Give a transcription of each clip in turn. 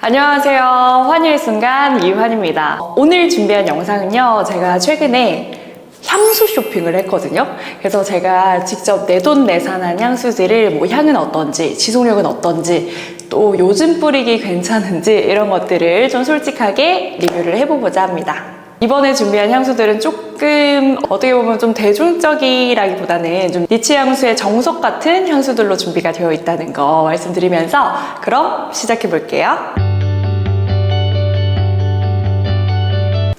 안녕하세요. 환희의 순간 이환입니다. 오늘 준비한 영상은요, 제가 최근에 향수 쇼핑을 했거든요. 그래서 제가 직접 내돈내산한 향수들을 뭐 향은 어떤지, 지속력은 어떤지, 또 요즘 뿌리기 괜찮은지 이런 것들을 좀 솔직하게 리뷰를 해보고자 합니다. 이번에 준비한 향수들은 조금 어떻게 보면 좀 대중적이라기보다는 좀 니치 향수의 정석 같은 향수들로 준비가 되어 있다는 거 말씀드리면서 그럼 시작해 볼게요.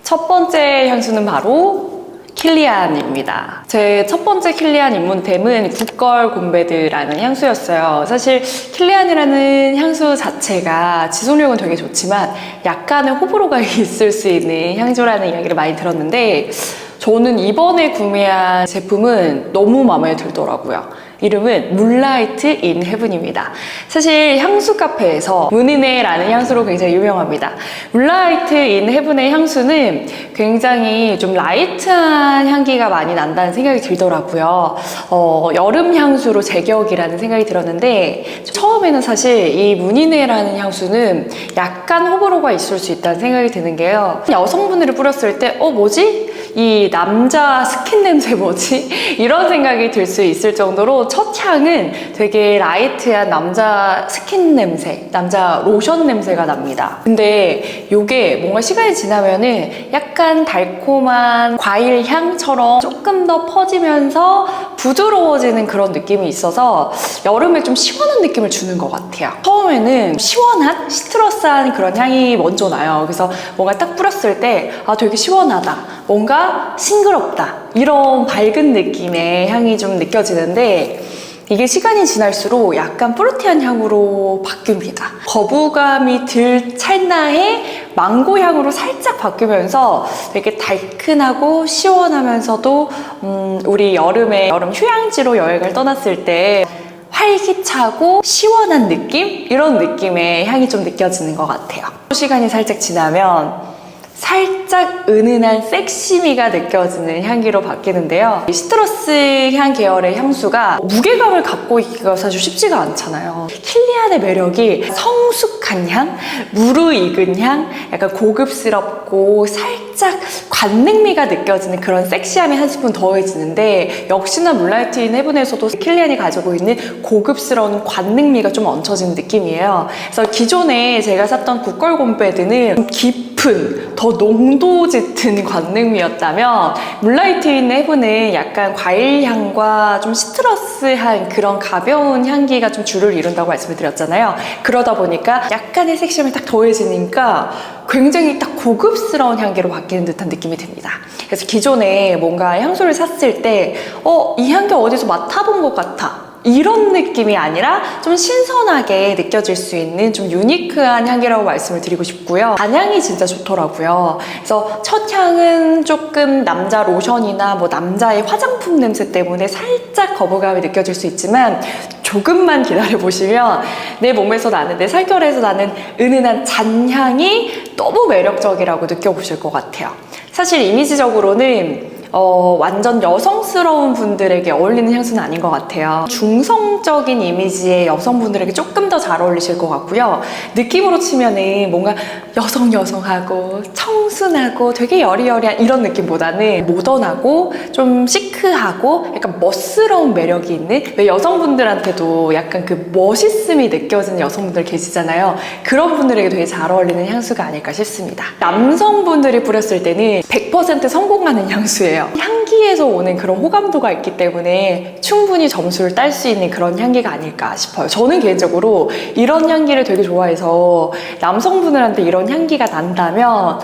첫 번째 향수는 바로 킬리안입니다. 제 첫 번째 킬리안 입문템은 굿걸 곰베드라는 향수였어요. 사실 킬리안이라는 향수 자체가 지속력은 되게 좋지만 약간의 호불호가 있을 수 있는 향조라는 이야기를 많이 들었는데 저는 이번에 구매한 제품은 너무 마음에 들더라고요. 이름은 문라이트 인 헤븐입니다. 사실 향수 카페에서 문이네라는 향수로 굉장히 유명합니다. 문라이트 인 헤븐의 향수는 굉장히 좀 라이트한 향기가 많이 난다는 생각이 들더라고요. 여름 향수로 제격이라는 생각이 들었는데 처음에는 사실 이 문이네라는 향수는 약간 호불호가 있을 수 있다는 생각이 드는 게요. 여성분들이 뿌렸을 때 뭐지? 이 남자 스킨 냄새 뭐지? 이런 생각이 들 수 있을 정도로 첫 향은 되게 라이트한 남자 스킨 냄새, 남자 로션 냄새가 납니다. 근데 이게 뭔가 시간이 지나면은 약간 달콤한 과일 향처럼 조금 더 퍼지면서 부드러워지는 그런 느낌이 있어서 여름에 좀 시원한 느낌을 주는 것 같아요. 처음에는 시원한 시트러스한 그런 향이 먼저 나요. 그래서 뭔가 딱 뿌렸을 때 되게 시원하다, 뭔가 싱그럽다, 이런 밝은 느낌의 향이 좀 느껴지는데 이게 시간이 지날수록 약간 프루티한 향으로 바뀝니다. 거부감이 들 찰나에 망고 향으로 살짝 바뀌면서 되게 달큰하고 시원하면서도 우리 여름에 여름 휴양지로 여행을 떠났을 때 활기차고 시원한 느낌? 이런 느낌의 향이 좀 느껴지는 것 같아요. 시간이 살짝 지나면 살짝 은은한 섹시미가 느껴지는 향기로 바뀌는데요. 시트러스 향 계열의 향수가 무게감을 갖고 있기가 사실 쉽지가 않잖아요. 킬리안의 매력이 성숙한 향, 무르익은 향, 약간 고급스럽고 살짝 관능미가 느껴지는 그런 섹시함이 한 스푼 더해지는데 역시나 문라이트 인 헤븐에서도 킬리안이 가지고 있는 고급스러운 관능미가 좀 얹혀지는 느낌이에요. 그래서 기존에 제가 샀던 굿걸 곰베드는 깊은 더 농도 짙은 관능미였다면 문라이트 인 헤븐은 약간 과일 향과 좀 시트러스한 그런 가벼운 향기가 좀 주를 이룬다고 말씀을 드렸잖아요. 그러다 보니까 약간의 섹시함이 딱 더해지니까 굉장히 딱 고급스러운 향기로 바뀌는 듯한 느낌이 듭니다. 그래서 기존에 뭔가 향수를 샀을 때 이 향기 어디서 맡아본 것 같아, 이런 느낌이 아니라 좀 신선하게 느껴질 수 있는 좀 유니크한 향기라고 말씀을 드리고 싶고요. 단향이 진짜 좋더라고요. 그래서 첫 향은 조금 남자 로션이나 뭐 남자의 화장품 냄새 때문에 살짝 거부감이 느껴질 수 있지만 조금만 기다려보시면 내 몸에서 나는, 내 살결에서 나는 은은한 잔향이 너무 매력적이라고 느껴보실 것 같아요. 사실 이미지적으로는 완전 여성스러운 분들에게 어울리는 향수는 아닌 것 같아요. 중성적인 이미지의 여성분들에게 조금 더 잘 어울리실 것 같고요. 느낌으로 치면은 뭔가 여성하고 청순하고 되게 여리여리한 이런 느낌보다는 모던하고 좀 시크하고 약간 멋스러운 매력이 있는, 왜 여성분들한테도 약간 그 멋있음이 느껴지는 여성분들 계시잖아요. 그런 분들에게 되게 잘 어울리는 향수가 아닐까 싶습니다. 남성분들이 뿌렸을 때는 100% 성공하는 향수예요. 향기에서 오는 그런 호감도가 있기 때문에 충분히 점수를 딸 수 있는 그런 향기가 아닐까 싶어요. 저는 개인적으로 이런 향기를 되게 좋아해서 남성분들한테 이런 향기가 난다면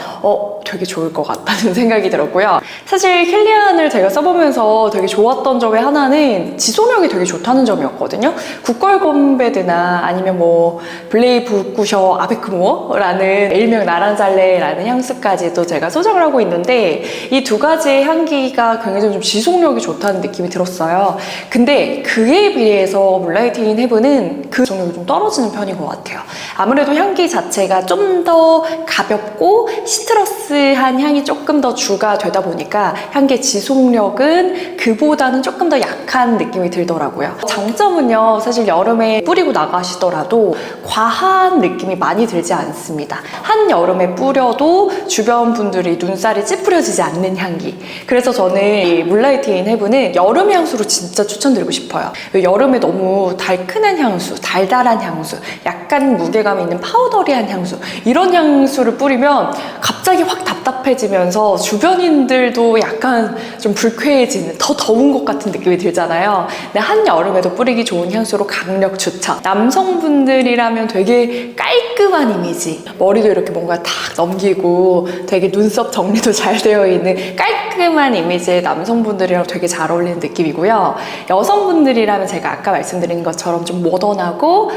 되게 좋을 것 같다는 생각이 들었고요. 사실 킬리안을 제가 써보면서 되게 좋았던 점의 하나는 지속력이 되게 좋다는 점이었거든요. 굿걸 곰베드나 아니면 뭐 블레이브 구셔 아베크모어라는 일명 나란잘레라는 향수까지도 제가 소장을 하고 있는데 이 두 가지의 향기가 굉장히 좀 지속력이 좋다는 느낌이 들었어요. 근데 그에 비해서 문라이트 인 헤븐은 그 지속력이 좀 떨어지는 편인 것 같아요. 아무래도 향기 자체가 좀 더 가볍고 시트러스 로즈한 향이 조금 더 주가 되다 보니까 향기 지속력은 그보다는 조금 더 약한 느낌이 들더라고요. 장점은요, 사실 여름에 뿌리고 나가시더라도 과한 느낌이 많이 들지 않습니다. 한여름에 뿌려도 주변 분들이 눈살이 찌푸려지지 않는 향기. 그래서 저는 이 물라이트 인 헤븐은 여름 향수로 진짜 추천드리고 싶어요. 여름에 너무 달큰한 향수, 달달한 향수, 약간 무게감이 있는 파우더리한 향수, 이런 향수를 뿌리면 갑자기 확 답답해지면서 주변인들도 약간 좀 불쾌해지는, 더 더운 것 같은 느낌이 들잖아요. 근데 한여름에도 뿌리기 좋은 향수로 강력 추천. 남성분들이라면 되게 깔끔한 이미지, 머리도 이렇게 뭔가 탁 넘기고 되게 눈썹 정리도 잘 되어 있는 깔끔한 이미지의 남성분들이랑 되게 잘 어울리는 느낌이고요. 여성분들이라면 제가 아까 말씀드린 것처럼 좀 모던하고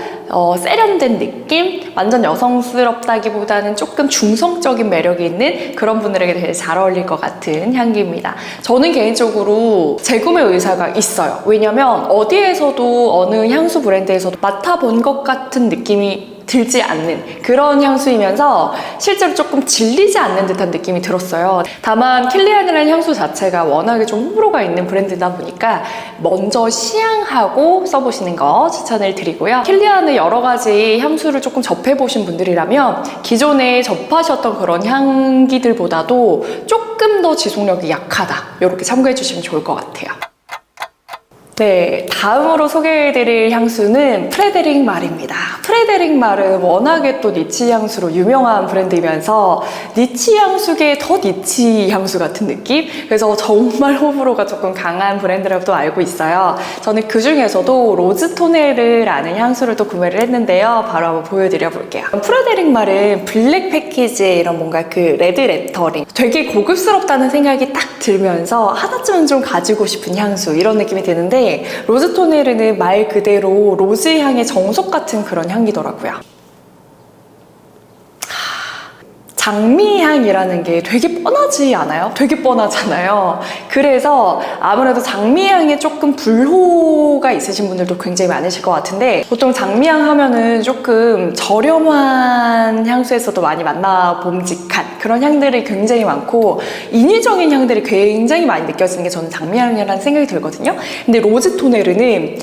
세련된 느낌? 완전 여성스럽다기보다는 조금 중성적인 매력이 있는 그런 분들에게 되게 잘 어울릴 것 같은 향기입니다. 저는 개인적으로 재구매 의사가 있어요. 왜냐면 어디에서도 어느 향수 브랜드에서도 맡아본 것 같은 느낌이 들지 않는 그런 향수이면서 실제로 조금 질리지 않는 듯한 느낌이 들었어요. 다만 킬리안이라는 향수 자체가 워낙에 좀 호불호가 있는 브랜드다 보니까 먼저 시향하고 써보시는 거 추천을 드리고요. 킬리안의 여러 가지 향수를 조금 접해보신 분들이라면 기존에 접하셨던 그런 향기들보다도 조금 더 지속력이 약하다, 이렇게 참고해 주시면 좋을 것 같아요. 네, 다음으로 소개해드릴 향수는 프레데릭 말입니다. 프레데릭 말은 워낙에 또 니치 향수로 유명한 브랜드이면서 니치 향수계의 더 니치 향수 같은 느낌? 그래서 정말 호불호가 조금 강한 브랜드라고 또 알고 있어요. 저는 그 중에서도 로즈 토네르라는 향수를 또 구매를 했는데요. 바로 한번 보여드려 볼게요. 프레데릭 말은 블랙 패키지에 이런 뭔가 그 레드 레터링, 되게 고급스럽다는 생각이 딱 들면서 하나쯤은 좀 가지고 싶은 향수, 이런 느낌이 드는데, 로즈 토네르는 말 그대로 로즈 향의 정석 같은 그런 향기더라고요. 장미향이라는 게 되게 뻔하지 않아요? 되게 뻔하잖아요. 그래서 아무래도 장미향에 조금 불호가 있으신 분들도 굉장히 많으실 것 같은데, 보통 장미향 하면은 조금 저렴한 향수에서도 많이 만나봄직한 그런 향들이 굉장히 많고 인위적인 향들이 굉장히 많이 느껴지는 게 저는 장미향이라는 생각이 들거든요. 근데 로즈 토네르는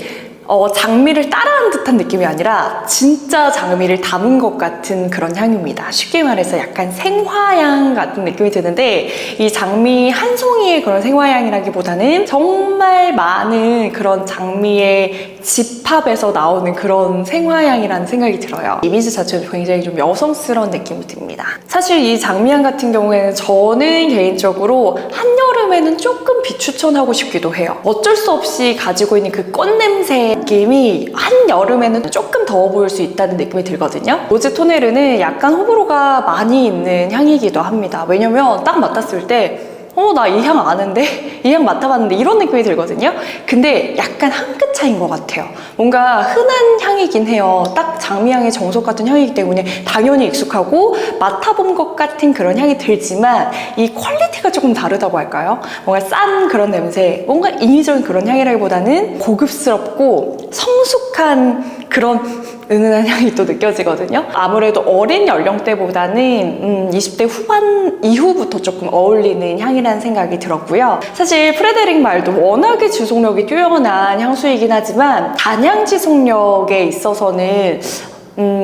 장미를 따라한 듯한 느낌이 아니라 진짜 장미를 담은 것 같은 그런 향입니다. 쉽게 말해서 약간 생화향 같은 느낌이 드는데, 이 장미 한 송이의 그런 생화향이라기보다는 정말 많은 그런 장미의 집합에서 나오는 그런 생화향이라는 생각이 들어요. 이미지 자체도 굉장히 좀 여성스러운 느낌이 듭니다. 사실 이 장미향 같은 경우에는 저는 개인적으로 한여름에는 조금 비추천하고 싶기도 해요. 어쩔 수 없이 가지고 있는 그 꽃냄새 느낌이 한여름에는 조금 더워 보일 수 있다는 느낌이 들거든요. 로즈 토네르는 약간 호불호가 많이 있는 향이기도 합니다. 왜냐면 딱 맡았을 때 나 이 향 아는데? 이 향 맡아봤는데? 이런 느낌이 들거든요. 근데 약간 한 끗 차이인 것 같아요. 뭔가 흔한 향이긴 해요. 딱 장미향의 정석 같은 향이기 때문에 당연히 익숙하고 맡아본 것 같은 그런 향이 들지만 이 퀄리티가 조금 다르다고 할까요? 뭔가 싼 그런 냄새, 뭔가 인위적인 그런 향이라기보다는 고급스럽고 성숙한 그런 은은한 향이 또 느껴지거든요. 아무래도 어린 연령대보다는 20대 후반 이후부터 조금 어울리는 향이라는 생각이 들었고요. 사실 프레데릭 말도 워낙에 지속력이 뛰어난 향수이긴 하지만 단향 지속력에 있어서는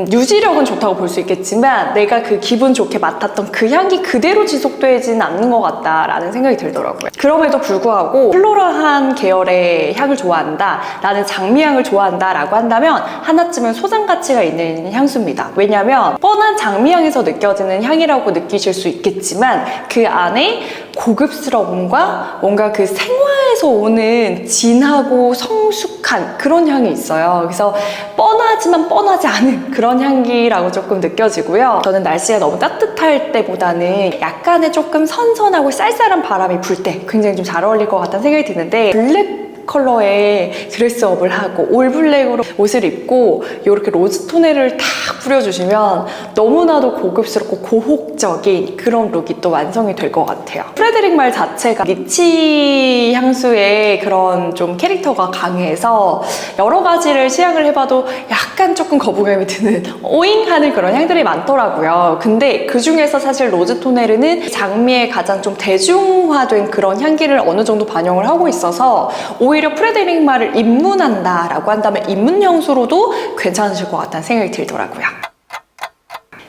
유지력은 좋다고 볼 수 있겠지만 내가 그 기분 좋게 맡았던 그 향기 그대로 지속되지는 않는 것 같다라는 생각이 들더라고요. 그럼에도 불구하고 플로럴한 계열의 향을 좋아한다, 나는 장미향을 좋아한다 라고 한다면 하나쯤은 소장 가치가 있는 향수입니다. 왜냐하면 뻔한 장미향에서 느껴지는 향이라고 느끼실 수 있겠지만 그 안에 고급스러움과 뭔가 그 생화에서 오는 진하고 성숙한 그런 향이 있어요. 그래서 뻔하지만 뻔하지 않은 그런 향기라고 조금 느껴지고요. 저는 날씨가 너무 따뜻할 때보다는 약간의 조금 선선하고 쌀쌀한 바람이 불 때 굉장히 좀 잘 어울릴 것 같다는 생각이 드는데, 블랙 컬러의 드레스업을 하고 올 블랙으로 옷을 입고 이렇게 로즈 톤을 다 뿌려주시면 너무나도 고급스럽고 고혹적인 그런 룩이 또 완성이 될 것 같아요. 프레드릭 말 자체가 니치 향수의 그런 좀 캐릭터가 강해서 여러 가지를 시향을 해봐도 약간 조금 거부감이 드는 오잉 하는 그런 향들이 많더라고요. 근데 그 중에서 사실 로즈 토네르는 장미의 가장 좀 대중화된 그런 향기를 어느 정도 반영을 하고 있어서 오히려 프레드릭 말을 입문한다라고 한다면 입문 향수로도 괜찮으실 것 같다는 생각이 들더라고요.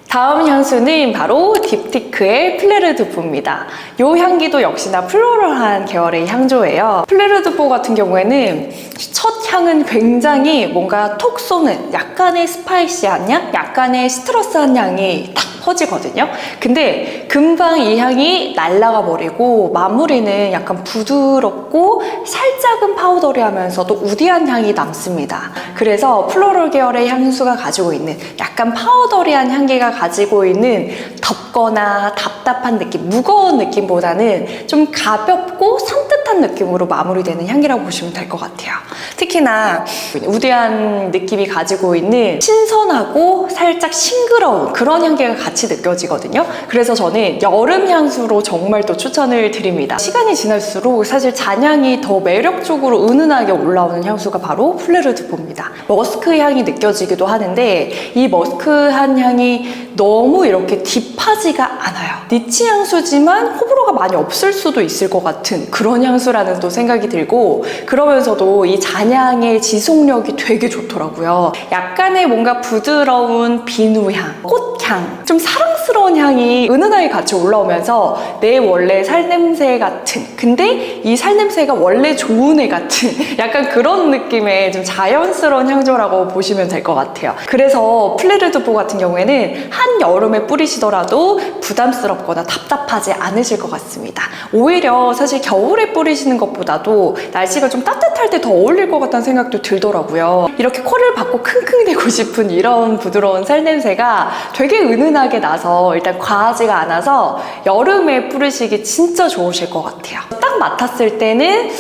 다음 향수는 바로 딥티크의 플레르드보입니다. 이 향기도 역시나 플로럴한 계열의 향조예요. 플레르드보 같은 경우에는 첫 향은 굉장히 뭔가 톡 쏘는 약간의 스파이시한 향, 약간의 시트러스한 향이 딱 퍼지거든요. 근데 금방 이 향이 날아가 버리고 마무리는 약간 부드럽고 살짝은 파우더리하면서도 우디한 향이 남습니다. 그래서 플로럴 계열의 향수가 가지고 있는 약간 파우더리한 향기가 가지고 있는 덥거나 답답한 느낌, 무거운 느낌보다는 좀 가볍고 산뜻한 느낌으로 마무리되는 향기라고 보시면 될 것 같아요. 특히나 우디한 느낌이 가지고 있는 신선하고 살짝 싱그러운 그런 향기가 같이 느껴지거든요. 그래서 저는 여름 향수로 정말 또 추천을 드립니다. 시간이 지날수록 사실 잔향이 더 매력적으로 은은하게 올라오는 향수가 바로 플레르드보입니다. 머스크 향이 느껴지기도 하는데 이 머스크한 향이 너무 이렇게 딥하지가 않아요. 니치 향수지만 호불호가 많이 없을 수도 있을 것 같은 그런 향수라는 또 생각이 들고, 그러면서도 이 잔향의 지속력이 되게 좋더라고요. 약간의 뭔가 부드러운 비누향, 꽃향, 좀 사랑스러운 향이 은은하게 같이 올라오면서 내 원래 살냄새 같은, 근데 이 살냄새가 원래 좋은 애 같은 약간 그런 느낌의 좀 자연스러운 향조라고 보시면 될 것 같아요. 그래서 플레르드보 같은 경우에는 한여름에 뿌리시더라도 부담스럽거나 답답하지 않으실 것 같습니다. 오히려 사실 겨울에 뿌리시는 것보다도 날씨가 좀 따뜻할 때 더 어울릴 것 같다는 생각도 들더라고요. 이렇게 코를 박고 킁킁대고 싶은 이런 부드러운 살냄새가 되게 은은하게 나서 일단 과하지가 않아서 여름에 뿌리시기 진짜 좋으실 것 같아요. 딱 맡았을 때는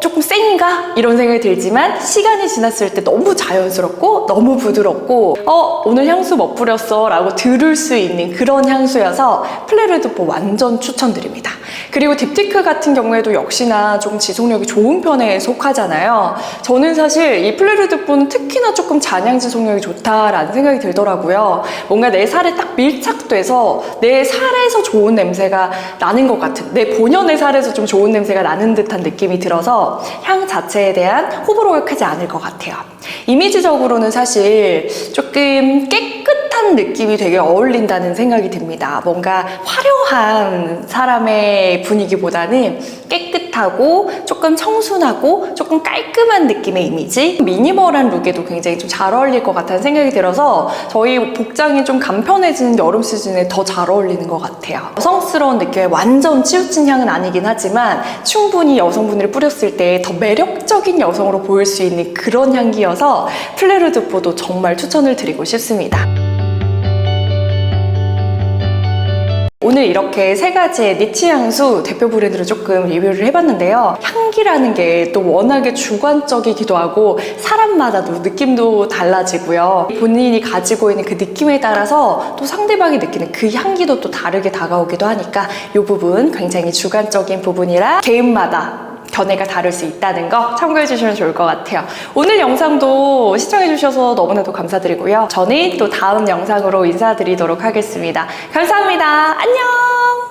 조금 센가? 이런 생각이 들지만 시간이 지났을 때 너무 자연스럽고 너무 부드럽고 오늘 향수 뭐 뿌렸어? 라고 들을 수 있는 그런 향수여서 플레르드보 완전 추천드립니다. 그리고 딥티크 같은 경우에도 역시나 좀 지속력이 좋은 편에 속하잖아요. 저는 사실 이 플레르드보는 특히나 조금 잔향 지속력이 좋다라는 생각이 들더라고요. 뭔가 내 살에 딱 밀착돼서 내 살에서 좋은 냄새가 나는 것 같은, 내 본연의 살에서 좀 좋은 냄새가 나는 듯한 느낌이 들어서 향 자체에 대한 호불호가 크지 않을 것 같아요. 이미지적으로는 사실 조금 깨끗한 느낌이 되게 어울린다는 생각이 듭니다. 뭔가 화려한 사람의 분위기보다는 깨끗하고 조금 청순하고 조금 깔끔한 느낌의 이미지, 미니멀한 룩에도 굉장히 좀 잘 어울릴 것 같다는 생각이 들어서 저희 복장이 좀 간편해지는 여름 시즌에 더 잘 어울리는 것 같아요. 여성스러운 느낌의 완전 치우친 향은 아니긴 하지만 충분히 여성분들이 뿌렸을 때 더 매력적인 여성으로 보일 수 있는 그런 향기여서 플레르드보도 정말 추천을 드리고 싶습니다. 오늘 이렇게 세 가지의 니치 향수 대표 브랜드를 조금 리뷰를 해봤는데요. 향기라는 게 또 워낙에 주관적이기도 하고 사람마다도 느낌도 달라지고요. 본인이 가지고 있는 그 느낌에 따라서 또 상대방이 느끼는 그 향기도 또 다르게 다가오기도 하니까 이 부분 굉장히 주관적인 부분이라 개인마다 견해가 다를 수 있다는 거 참고해 주시면 좋을 것 같아요. 오늘 영상도 시청해 주셔서 너무나도 감사드리고요. 저는 또 다음 영상으로 인사드리도록 하겠습니다. 감사합니다. 안녕!